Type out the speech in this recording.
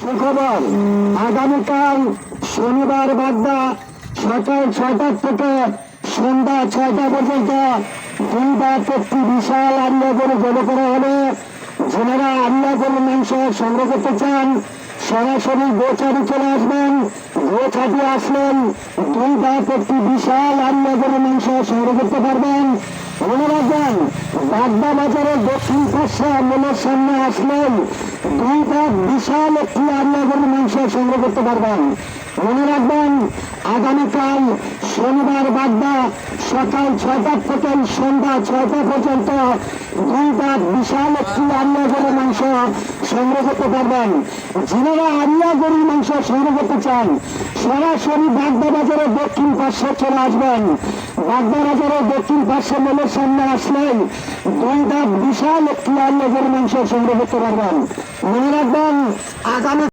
সুখবর, আগামীকাল শনিবার বাগদা সকাল 6টা থেকে সন্ধ্যা 6টা পর্যন্ত দুইটা একটি বিশাল আল্লাহ গরু জড়ো করা হবে। যারা আল্লাহ গরুর মাংস সংগ্রহ করতে চান সরাসরি গোছাটি চলে আসবেন। গোছাটি আসলেন দুইটা একটি বিশাল আল্লাহ গরুর মাংস সংগ্রহ করতে পারবেন। মনে রাখবেন, বাগদা বাজারের দক্ষিণ পাশে মনের সামনে আসলেন দুইটা বিশাল একটি আল্লাহ গরুর মাংস সংগ্রহ করতে পারবেন। মনে রাখবেন, আগামীকাল শনিবার বাগদা সকাল 6টা থেকে সন্ধ্যা 6টা পর্যন্ত দুইটা বিশাল একটি আল্লাহ গরুর মাংস সংগ্রহ করতে পারবেন। যারা আল্লাহ গরুর মাংস সংগ্রহ করতে চান সরাসরি বাগদা বাজারের দক্ষিণ পাশে চলে আসবেন। বাগদা বাজারের দক্ষিণ পাশে মনের সামনে আসলেন দুইটা বিশাল একটি আল্লাহ গরুর মাংস সংগ্রহ করতে পারবেন। মনে রাখবেন, আগামী